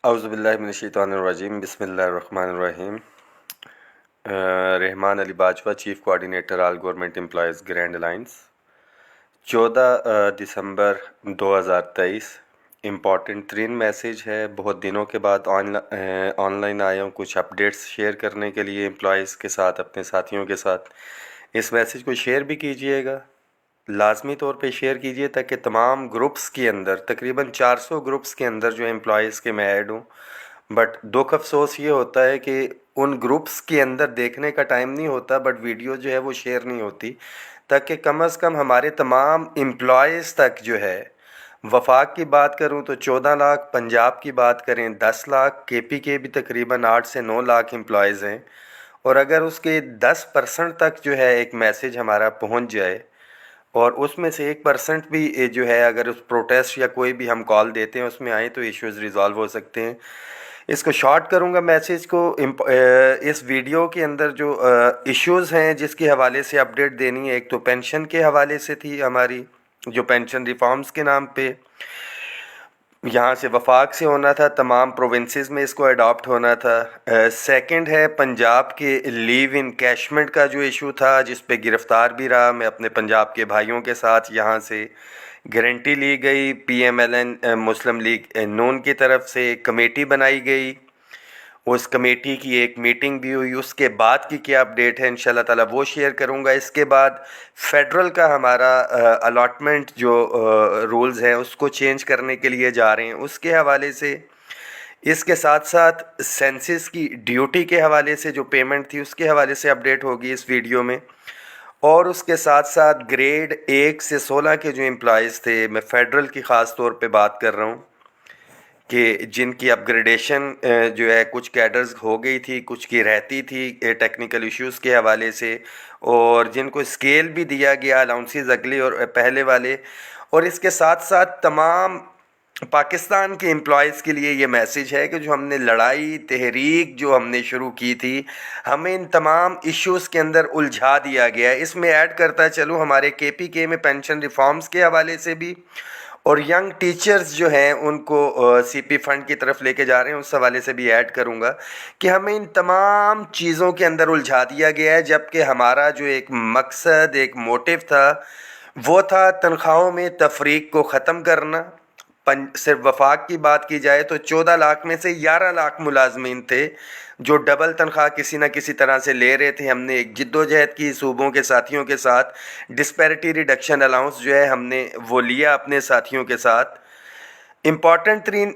اعوذ باللہ من الشیطان الرجیم، بسم اللہ الرحمن الرحیم۔ Rahman Ali Bajwa, chief coordinator all government employees grand alliance, 14 دسمبر 2023۔ امپورٹنٹ ترین میسیج ہے، بہت دنوں کے بعد آن لائن آیا ہوں کچھ اپڈیٹس شیئر کرنے کے لیے امپلائیز کے ساتھ، اپنے ساتھیوں کے ساتھ۔ اس میسیج کو شیئر بھی کیجئے گا، لازمی طور پہ شیئر کیجئے تاکہ تمام گروپس کے اندر، تقریباً 400 گروپس کے اندر جو امپلائیز کے میں ایڈ ہوں، بٹ دکھ افسوس یہ ہوتا ہے کہ ان گروپس کے اندر دیکھنے کا ٹائم نہیں ہوتا، بٹ ویڈیو جو ہے وہ شیئر نہیں ہوتی، تاکہ کم از کم ہمارے تمام امپلائیز تک جو ہے، وفاق کی بات کروں تو 14 لاکھ، پنجاب کی بات کریں 10 لاکھ، کے پی کے بھی تقریباً 8 سے 9 لاکھ امپلائیز ہیں، اور اگر اس کے 10% تک جو ہے ایک میسیج ہمارا پہنچ جائے، اور اس میں سے 1% بھی جو ہے اگر اس پروٹیسٹ یا کوئی بھی ہم کال دیتے ہیں اس میں آئے تو ایشوز ریزالو ہو سکتے ہیں۔ اس کو شارٹ کروں گا میسیج کو۔ اس ویڈیو کے اندر جو ایشوز ہیں جس کے حوالے سے اپڈیٹ دینی ہے، ایک تو پینشن کے حوالے سے تھی ہماری، جو پینشن ریفارمز کے نام پہ یہاں سے وفاق سے ہونا تھا، تمام پروونسز میں اس کو اڈاپٹ ہونا تھا۔ سیکنڈ ہے پنجاب کے لیو انکیشمنٹ کا جو ایشو تھا، جس پہ گرفتار بھی رہا میں اپنے پنجاب کے بھائیوں کے ساتھ، یہاں سے گارنٹی لی گئی، پی ایم ایل این مسلم لیگ نون کی طرف سے ایک کمیٹی بنائی گئی، اس کمیٹی کی ایک میٹنگ بھی ہوئی، اس کے بعد کی کیا اپڈیٹ ہے انشاءاللہ تعالیٰ وہ شیئر کروں گا۔ اس کے بعد فیڈرل کا ہمارا الاٹمنٹ جو رولز ہیں اس کو چینج کرنے کے لیے جا رہے ہیں، اس کے حوالے سے، اس کے ساتھ ساتھ سینسس کی ڈیوٹی کے حوالے سے جو پیمنٹ تھی اس کے حوالے سے اپڈیٹ ہوگی اس ویڈیو میں، اور اس کے ساتھ ساتھ گریڈ 1 سے 16 کے جو امپلائیز تھے، میں فیڈرل کی خاص طور پہ بات کر رہا ہوں، کہ جن کی اپ گریڈیشن جو ہے کچھ کیڈرز ہو گئی تھی، کچھ کی رہتی تھی ٹیکنیکل ایشوز کے حوالے سے، اور جن کو اسکیل بھی دیا گیا الاؤنسز اگلے اور پہلے والے، اور اس کے ساتھ ساتھ تمام پاکستان کے امپلائیز کے لیے یہ میسیج ہے کہ جو ہم نے لڑائی تحریک جو ہم نے شروع کی تھی، ہمیں ان تمام ایشوز کے اندر الجھا دیا گیا ہے۔ اس میں ایڈ کرتا چلوں ہمارے کے پی کے میں پینشن ریفارمز کے حوالے سے بھی، اور ینگ ٹیچرز جو ہیں ان کو سی پی فنڈ کی طرف لے کے جا رہے ہیں، اس حوالے سے بھی ایڈ کروں گا کہ ہمیں ان تمام چیزوں کے اندر الجھا دیا گیا ہے، جبکہ ہمارا جو ایک مقصد، ایک موٹیو تھا، وہ تھا تنخواہوں میں تفریق کو ختم کرنا۔ صرف وفاق کی بات کی جائے تو 14 لاکھ میں سے 11 لاکھ ملازمین تھے جو ڈبل تنخواہ کسی نہ کسی طرح سے لے رہے تھے۔ ہم نے ایک جد و جہد کی صوبوں کے ساتھیوں کے ساتھ، ڈسپیرٹی ریڈکشن الاؤنس جو ہے ہم نے وہ لیا اپنے ساتھیوں کے ساتھ۔ امپورٹنٹ ترین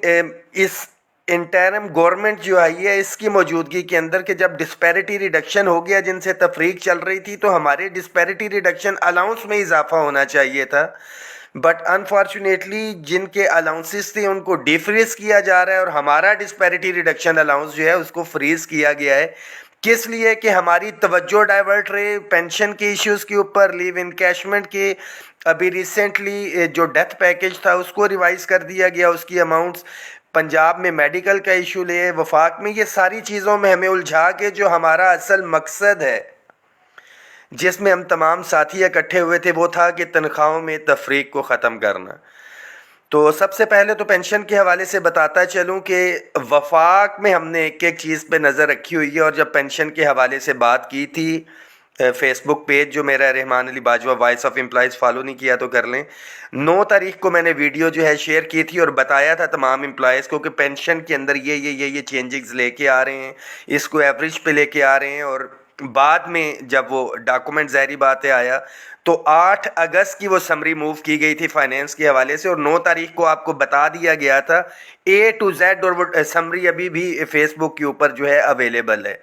اس انٹرم گورنمنٹ جو آئی ہے اس کی موجودگی کے اندر، کہ جب ڈسپیرٹی ریڈکشن ہو گیا جن سے تفریق چل رہی تھی، تو ہمارے ڈسپیرٹی ریڈکشن الاؤنس میں اضافہ ہونا چاہیے تھا، بٹ انفارچونیٹلی جن کے الاؤنسز تھے ان کو ڈی فریز کیا جا رہا ہے، اور ہمارا ڈسپیرٹی ریڈکشن الاؤنس جو ہے اس کو فریز کیا گیا ہے۔ کس لیے؟ کہ ہماری توجہ ڈائیورٹ رہے پینشن کے ایشوز کے اوپر، لیو انکیشمنٹ کے، ابھی ریسنٹلی جو ڈیتھ پیکج تھا اس کو ریوائز کر دیا گیا، اس کی اماؤنٹس، پنجاب میں میڈیکل کا ایشو لے، وفاق میں، یہ ساری چیزوں میں ہمیں الجھا کے جو ہمارا اصل مقصد ہے جس میں ہم تمام ساتھی اکٹھے ہوئے تھے، وہ تھا کہ تنخواہوں میں تفریق کو ختم کرنا۔ تو سب سے پہلے تو پینشن کے حوالے سے بتاتا چلوں کہ وفاق میں ہم نے ایک ایک چیز پہ نظر رکھی ہوئی ہے، اور جب پینشن کے حوالے سے بات کی تھی، فیس بک پیج جو میرا Rahman Ali Bajwa voice of employees follow نہیں کیا تو کر لیں، 9 تاریخ کو میں نے ویڈیو جو ہے شیئر کی تھی اور بتایا تھا تمام امپلائیز کو کہ پینشن کے اندر یہ چینجز لے کے آ رہے ہیں، اس کو ایوریج پہ لے کے آ رہے ہیں، اور بعد میں جب وہ ڈاکومنٹ ظاہری بات ہے آیا تو 8 اگست کی وہ سمری موو کی گئی تھی فائنینس کے حوالے سے، اور 9 تاریخ کو آپ کو بتا دیا گیا تھا اے ٹو زیڈ، اور وہ سمری ابھی بھی فیس بک کے اوپر جو ہے اویلیبل ہے۔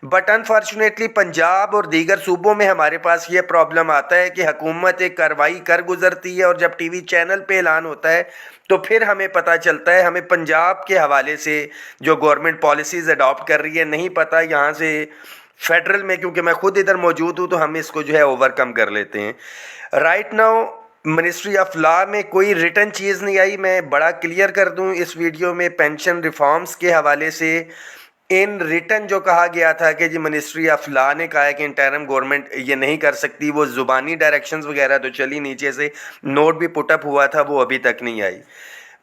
بٹ انفارچونیٹلی پنجاب اور دیگر صوبوں میں ہمارے پاس یہ پرابلم آتا ہے کہ حکومت ایک کارروائی کر گزرتی ہے، اور جب ٹی وی چینل پہ اعلان ہوتا ہے تو پھر ہمیں پتہ چلتا ہے، ہمیں پنجاب کے حوالے سے جو گورنمنٹ پالیسیز اڈاپٹ کر رہی ہے نہیں پتہ، یہاں سے فیڈرل میں کیونکہ میں خود ادھر موجود ہوں تو ہم اس کو جو ہے اوور کم کر لیتے ہیں۔ Right now ministry of law میں کوئی ریٹن چیز نہیں آئی، میں بڑا کلیئر کر دوں اس ویڈیو میں، پینشن ریفارمز کے حوالے سے ان ریٹن جو کہا گیا تھا کہ جی منسٹری آف لا نے کہا ہے کہ انٹرم گورنمنٹ یہ نہیں کر سکتی، وہ زبانی ڈائریکشنز وغیرہ تو چلی، نیچے سے نوٹ بھی پٹ اپ ہوا تھا، وہ ابھی تک نہیں آئی۔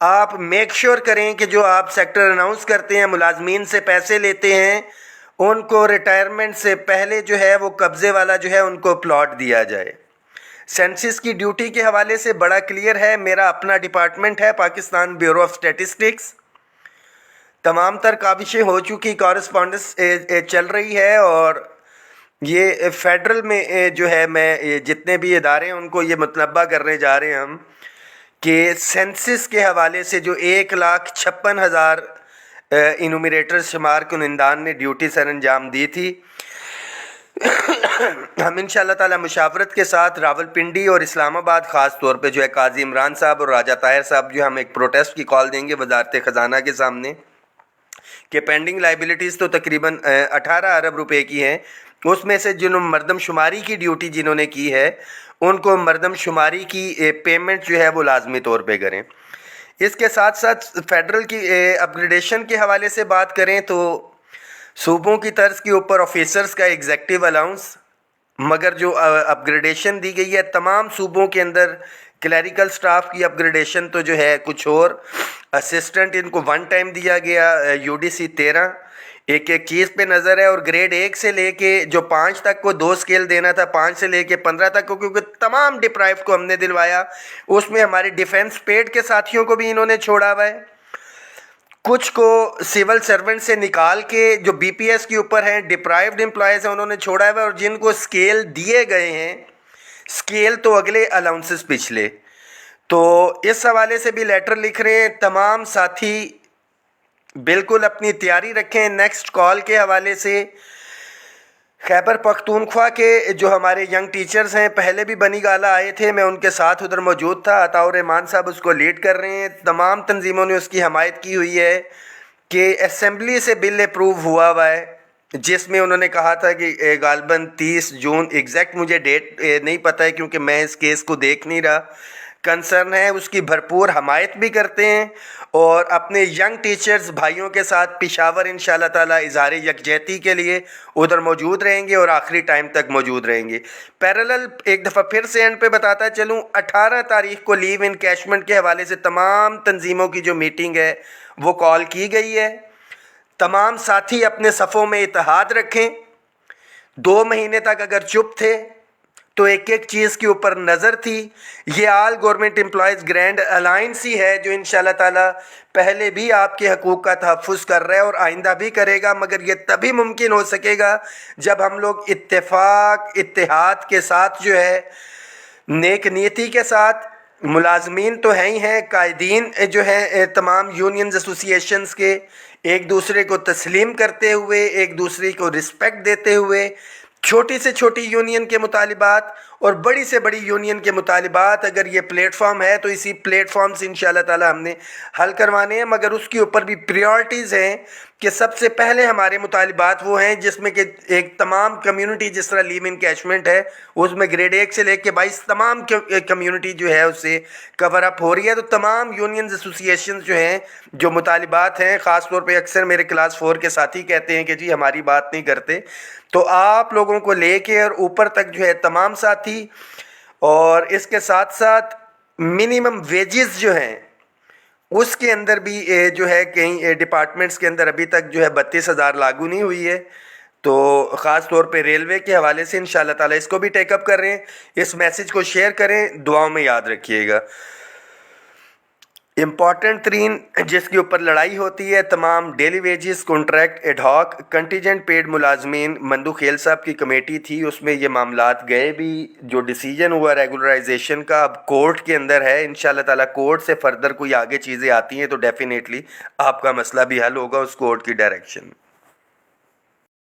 آپ میک شور کریں کہ جو آپ سیکٹر اناؤنس کرتے ہیں، ملازمین سے پیسے لیتے ہیں، ان کو ریٹائرمنٹ سے پہلے جو ہے وہ قبضے والا جو ہے ان کو پلاٹ دیا جائے۔ سینسس کی ڈیوٹی کے حوالے سے بڑا کلیئر ہے، میرا اپنا ڈپارٹمنٹ ہے پاکستان بیورو آف اسٹیٹسٹکس، تمام تر کاوشیں ہو چکی، کورسپونڈنس چل رہی ہے، اور یہ فیڈرل میں جو ہے میں جتنے بھی ادارے ہیں ان کو یہ مطلبہ کرنے جا رہے ہیں ہم کہ سینسس کے حوالے سے جو 1,56,000 انومریٹر شمار کنندان نے ڈیوٹی سر انجام دی تھی، ہم انشاءاللہ تعالی مشاورت کے ساتھ راولپنڈی اور اسلام آباد خاص طور پہ جو ہے قاضی عمران صاحب اور راجہ طاہر صاحب جو ہم ایک پروٹیسٹ کی کال دیں گے وزارت خزانہ کے سامنے کہ پینڈنگ لائبلٹیز تو تقریباً 18 ارب روپے کی ہیں، اس میں سے جنہوں مردم شماری کی ڈیوٹی جنہوں نے کی ہے ان کو مردم شماری کی پیمنٹ جو ہے وہ لازمی طور پہ کریں۔ اس کے ساتھ ساتھ فیڈرل کی اپ گریڈیشن کے حوالے سے بات کریں تو صوبوں کی طرز کے اوپر آفیسرز کا ایگزیکٹو الاؤنس، مگر جو اپ گریڈیشن دی گئی ہے تمام صوبوں کے اندر کلیریکل سٹاف کی اپ گریڈیشن تو جو ہے کچھ اور، اسسٹنٹ ان کو 1 ٹائم دیا گیا، یو ڈی سی 13 ایک چیز پہ نظر ہے، اور گریڈ 1 سے لے کے جو 5 تک کو 2 اسکیل دینا تھا، 5 سے لے کے 15 تک کو، کیونکہ تمام ڈپرائیو کو ہم نے دلوایا، اس میں ہمارے ڈیفنس پیڈ کے ساتھیوں کو بھی انہوں نے چھوڑا ہوا ہے، کچھ کو سول سرونٹ سے نکال کے جو بی پی ایس کے اوپر ہیں ڈپرائیوڈ امپلائیز ہیں انہوں نے چھوڑا ہوا ہے، اور جن کو اسکیل دیے گئے ہیں، اسکیل تو اگلے الاؤنسز پچھلے، تو اس حوالے سے بھی لیٹر لکھ رہے ہیں۔ تمام ساتھی بالکل اپنی تیاری رکھیں۔ نیکسٹ کال کے حوالے سے خیبر پختونخوا کے جو ہمارے ینگ ٹیچرز ہیں، پہلے بھی بنی گالا آئے تھے، میں ان کے ساتھ ادھر موجود تھا، عطاء الرحمان صاحب اس کو لیڈ کر رہے ہیں، تمام تنظیموں نے اس کی حمایت کی ہوئی ہے کہ اسمبلی سے بل اپروو ہوا ہے، جس میں انہوں نے کہا تھا کہ غالباً 30 جون، ایگزیکٹ مجھے ڈیٹ نہیں پتہ ہے کیونکہ میں اس کیس کو دیکھ نہیں رہا، کنسرن ہے، اس کی بھرپور حمایت بھی کرتے ہیں، اور اپنے ینگ ٹیچرز بھائیوں کے ساتھ پشاور انشاءاللہ تعالی اظہار یکجہتی کے لیے ادھر موجود رہیں گے اور آخری ٹائم تک موجود رہیں گے۔ پیرالل ایک دفعہ پھر سے اینڈ پہ بتاتا چلوں، 18 تاریخ کو لیو انکیشمنٹ کے حوالے سے تمام تنظیموں کی جو میٹنگ ہے وہ کال کی گئی ہے۔ تمام ساتھی اپنے صفوں میں اتحاد رکھیں۔ 2 مہینے تک اگر چپ تھے تو ایک ایک چیز کے اوپر نظر تھی، یہ all government employees grand alliance ہی ہے جو انشاءاللہ تعالی پہلے بھی آپ کے حقوق کا تحفظ کر رہا ہے اور آئندہ بھی کرے گا، مگر یہ تبھی ممکن ہو سکے گا جب ہم لوگ اتفاق اتحاد کے ساتھ جو ہے نیک نیتی کے ساتھ، ملازمین تو ہیں ہی ہیں، قائدین جو ہیں تمام یونینز ایسوسی ایشنز کے، ایک دوسرے کو تسلیم کرتے ہوئے، ایک دوسرے کو رسپیکٹ دیتے ہوئے، چھوٹی سے چھوٹی یونین کے مطالبات اور بڑی سے بڑی یونین کے مطالبات، اگر یہ پلیٹ فارم ہے تو اسی پلیٹ فارم سے انشاءاللہ تعالی ہم نے حل کروانے ہیں، مگر اس کے اوپر بھی پریورٹیز ہیں کہ سب سے پہلے ہمارے مطالبات وہ ہیں جس میں کہ ایک تمام کمیونٹی، جس طرح لیو انکیشمنٹ ہے اس میں گریڈ 1 سے لے کے 22 تمام کمیونٹی جو ہے اس سے کور اپ ہو رہی ہے، تو تمام یونینز ایسوسی ایشنز جو ہیں جو مطالبات ہیں، خاص طور پہ اکثر میرے کلاس 4 کے ساتھی کہتے ہیں کہ جی ہماری بات نہیں کرتے، تو آپ لوگوں کو لے کے اور اوپر تک جو ہے تمام ساتھی، اور اس کے ساتھ ساتھ منیمم ویجز جو ہیں اس کے اندر بھی جو ہے کئی ڈپارٹمنٹس کے اندر ابھی تک جو ہے 32,000 لاگو نہیں ہوئی ہے، تو خاص طور پہ ریلوے کے حوالے سے انشاءاللہ تعالی اس کو بھی ٹیک اپ کر رہے ہیں۔ اس میسج کو شیئر کریں، دعاؤں میں یاد رکھیے گا۔ امپورٹنٹ ترین جس کے اوپر لڑائی ہوتی ہے، تمام daily wages, contract, ad hoc, contingent paid ملازمین، مندو خیل صاحب کی کمیٹی تھی، اس میں یہ معاملات گئے بھی، جو ڈیسیجن ہوا ریگولرائزیشن کا اب کورٹ کے اندر ہے، انشاءاللہ تعالی کورٹ سے فردر کوئی آگے چیزیں آتی ہیں تو ڈیفینیٹلی آپ کا مسئلہ بھی حل ہوگا اس کورٹ کی ڈائریکشن میں۔